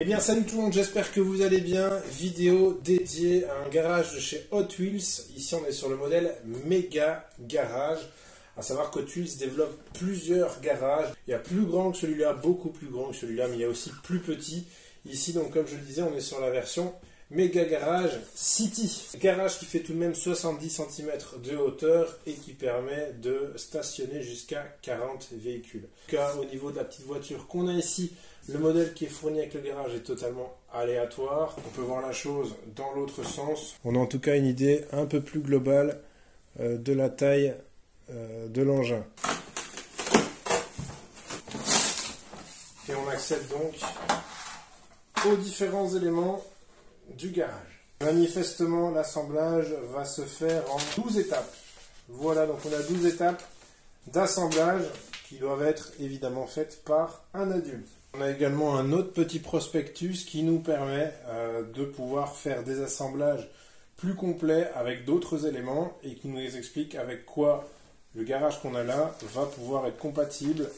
Eh bien salut tout le monde, j'espère que vous allez bien. Vidéo dédiée à un garage de chez Hot Wheels. Ici on est sur le modèle Mega Garage. À savoir qu'Hot Wheels développe plusieurs garages. Il y a plus grand que celui-là, beaucoup plus grand que celui-là, mais il y a aussi plus petit. Ici donc comme je le disais, on est sur la version Mega Garage City. Garage qui fait tout de même 70 cm de hauteur et qui permet de stationner jusqu'à 40 véhicules. En tout cas, au niveau de la petite voiture qu'on a ici, le modèle qui est fourni avec le garage est totalement aléatoire. On peut voir la chose dans l'autre sens. On a en tout cas une idée un peu plus globale de la taille de l'engin. Et on accède donc aux différents éléments du garage. Manifestement, l'assemblage va se faire en 12 étapes. Voilà, donc on a 12 étapes d'assemblage qui doivent être évidemment faites par un adulte. On a également un autre petit prospectus qui nous permet de pouvoir faire des assemblages plus complets avec d'autres éléments et qui nous explique avec quoi le garage qu'on a là va pouvoir être compatible.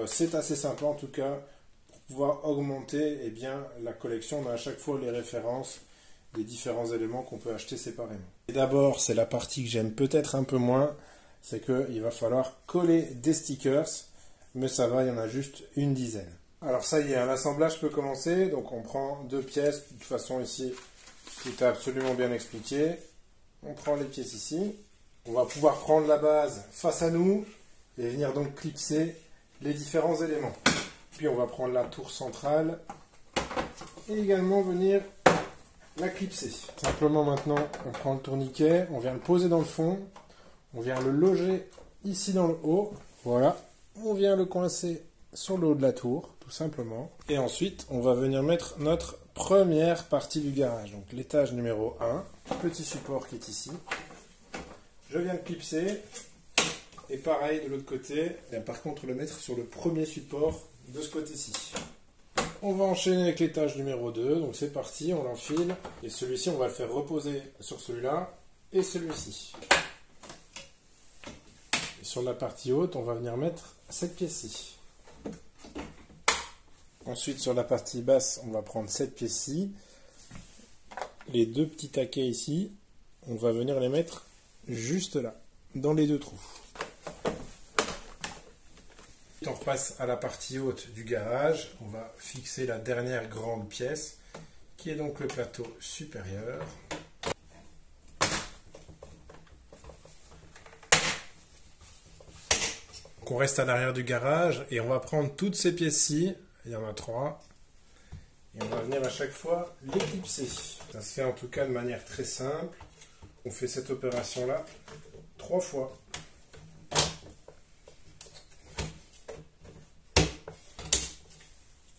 C'est assez sympa en tout cas pour pouvoir augmenter la collection. On a à chaque fois les références des différents éléments qu'on peut acheter séparément. Et d'abord, c'est la partie que j'aime peut-être un peu moins, c'est qu'il va falloir coller des stickers, mais ça va, il y en a juste une dizaine. Alors ça y est, l'assemblage peut commencer. Donc on prend deux pièces. De toute façon ici, tout est absolument bien expliqué. On prend les pièces ici. On va pouvoir prendre la base face à nous et venir donc clipser les différents éléments. Puis on va prendre la tour centrale et également venir la clipser. Simplement maintenant, on prend le tourniquet, on vient le poser dans le fond, on vient le loger ici dans le haut. Voilà, on vient le coincer sur le haut de la tour, tout simplement. Et ensuite, on va venir mettre notre première partie du garage. Donc l'étage numéro 1, petit support qui est ici. Je viens le clipser. Et pareil de l'autre côté, et par contre le mettre sur le premier support de ce côté-ci. On va enchaîner avec l'étage numéro 2. Donc c'est parti, on l'enfile. Et celui-ci, on va le faire reposer sur celui-là et celui-ci. Et sur la partie haute, on va venir mettre cette pièce-ci. Ensuite, sur la partie basse, on va prendre cette pièce-ci. Les deux petits taquets ici, on va venir les mettre juste là, dans les deux trous. On repasse à la partie haute du garage. On va fixer la dernière grande pièce, qui est donc le plateau supérieur. Donc on reste à l'arrière du garage et on va prendre toutes ces pièces-ci. Il y en a 3. Et on va venir à chaque fois les clipser. Ça se fait en tout cas de manière très simple. On fait cette opération-là 3 fois.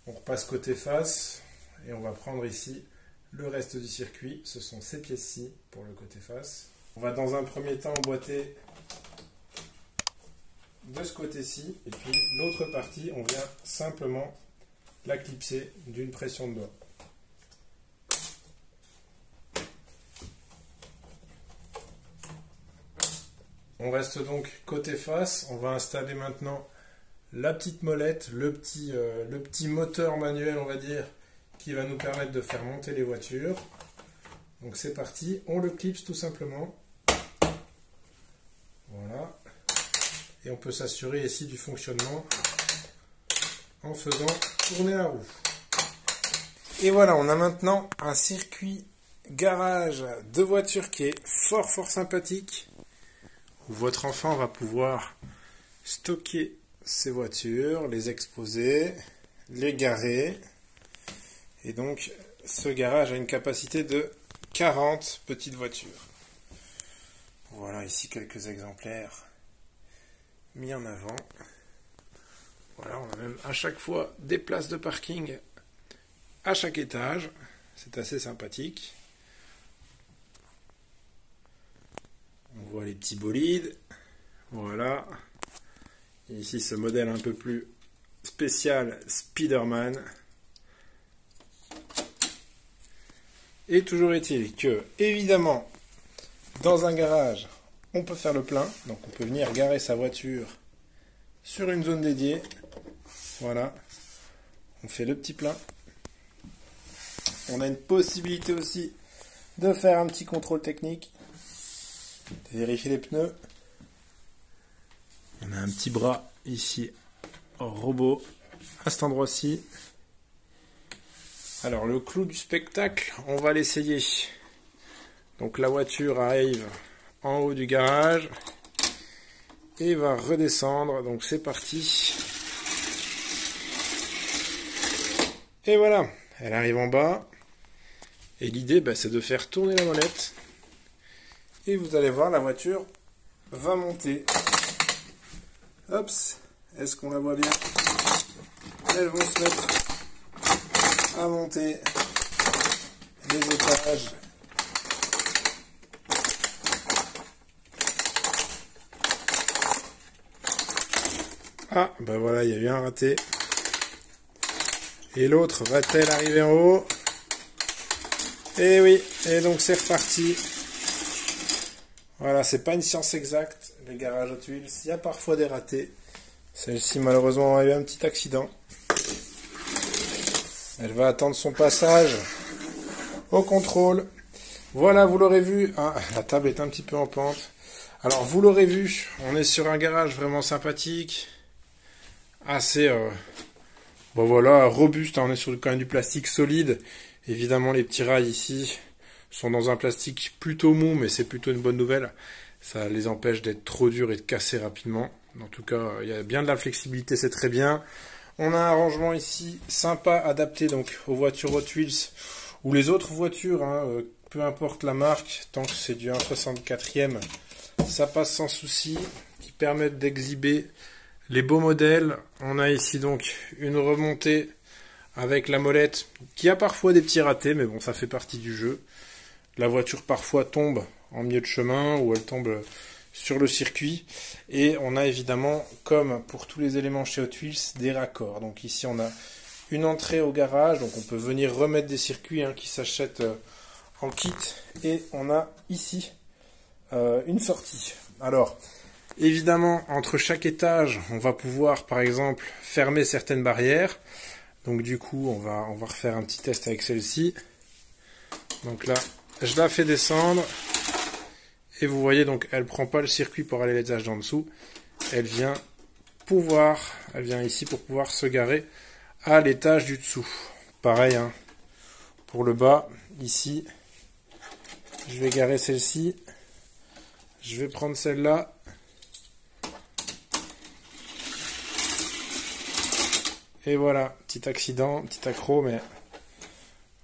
On repasse côté face et on va prendre ici le reste du circuit. Ce sont ces pièces-ci pour le côté face. On va dans un premier temps emboîter de ce côté-ci. Et puis l'autre partie, on vient simplement la clipser d'une pression de doigt. On reste donc côté face. On va installer maintenant la petite molette, le petit moteur manuel, on va dire, qui va nous permettre de faire monter les voitures. Donc c'est parti, on le clipse tout simplement. Voilà. Et on peut s'assurer ici du fonctionnement en faisant tourner la roue. Et voilà, on a maintenant un circuit garage de voitures qui est fort sympathique, où votre enfant va pouvoir stocker ces voitures, les exposer, les garer. Et donc ce garage a une capacité de 40 petites voitures. Voilà ici quelques exemplaires mis en avant. Voilà, on a même à chaque fois des places de parking à chaque étage. C'est assez sympathique. On voit les petits bolides. Voilà. Et ici ce modèle un peu plus spécial Spider-Man. Et toujours est-il que, évidemment, dans un garage, on peut faire le plein. Donc on peut venir garer sa voiture sur une zone dédiée. Voilà. On fait le petit plein. On a une possibilité aussi de faire un petit contrôle technique, de vérifier les pneus. On a un petit bras ici, robot, à cet endroit-ci. Alors le clou du spectacle, on va l'essayer. Donc la voiture arrive en haut du garage et va redescendre. Donc c'est parti. Et voilà, elle arrive en bas. Et l'idée, c'est de faire tourner la molette. Et vous allez voir, la voiture va monter. Hop, est-ce qu'on la voit bien? Elles vont se mettre à monter les étages. Ah, voilà, il y a eu un raté. Et l'autre va-t-elle arriver en haut? Et oui, et donc c'est reparti. Voilà, c'est pas une science exacte, les garages Hot Wheels. Il y a parfois des ratés. Celle-ci, malheureusement, a eu un petit accident. Elle va attendre son passage au contrôle. Voilà, vous l'aurez vu. Ah, la table est un petit peu en pente. Alors, vous l'aurez vu, on est sur un garage vraiment sympathique. Assez, voilà, robuste. On est sur quand même du plastique solide. Évidemment, les petits rails ici sont dans un plastique plutôt mou, mais c'est plutôt une bonne nouvelle. Ça les empêche d'être trop durs et de casser rapidement. En tout cas, il y a bien de la flexibilité, c'est très bien. On a un rangement ici sympa, adapté donc aux voitures Hot Wheels ou les autres voitures, peu importe la marque, tant que c'est du 1/64e, ça passe sans souci, qui permettent d'exhiber les beaux modèles. On a ici donc une remontée avec la molette qui a parfois des petits ratés, mais bon, ça fait partie du jeu. La voiture parfois tombe en milieu de chemin ou elle tombe sur le circuit. Et on a évidemment, comme pour tous les éléments chez Hot Wheels, des raccords. Donc ici on a une entrée au garage, donc on peut venir remettre des circuits qui s'achètent en kit. Et on a ici une sortie. Alors, évidemment, entre chaque étage, on va pouvoir par exemple fermer certaines barrières. Donc du coup, on va refaire un petit test avec celle-ci. Donc là, je la fais descendre. Et vous voyez, donc, elle prend pas le circuit pour aller à l'étage d'en dessous. Elle vient ici pour pouvoir se garer à l'étage du dessous. Pareil, pour le bas, ici, je vais garer celle-ci. Je vais prendre celle-là. Et voilà, petit accident, petit accro, mais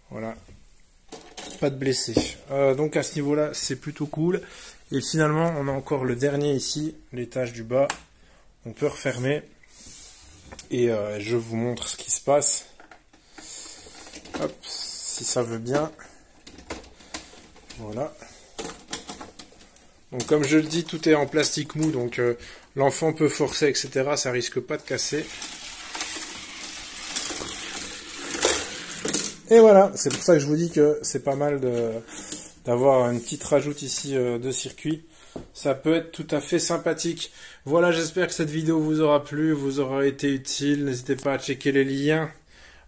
voilà, pas de blessés. Donc à ce niveau-là, c'est plutôt cool. Et finalement, on a encore le dernier ici, l'étage du bas. On peut refermer. Et je vous montre ce qui se passe. Hop, si ça veut bien. Voilà. Donc comme je le dis, tout est en plastique mou, donc l'enfant peut forcer, etc. Ça risque pas de casser. Et voilà, c'est pour ça que je vous dis que c'est pas mal d'avoir une petite rajoute ici de circuit. Ça peut être tout à fait sympathique. Voilà, j'espère que cette vidéo vous aura plu, vous aura été utile. N'hésitez pas à checker les liens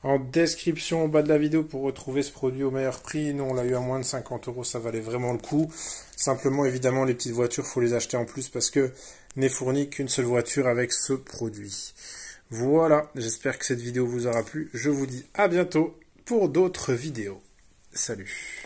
en description au bas de la vidéo pour retrouver ce produit au meilleur prix. Nous, on l'a eu à moins de 50 €, ça valait vraiment le coup. Simplement, évidemment, les petites voitures, faut les acheter en plus parce que n'est fournie qu'une seule voiture avec ce produit. Voilà, j'espère que cette vidéo vous aura plu. Je vous dis à bientôt pour d'autres vidéos. Salut!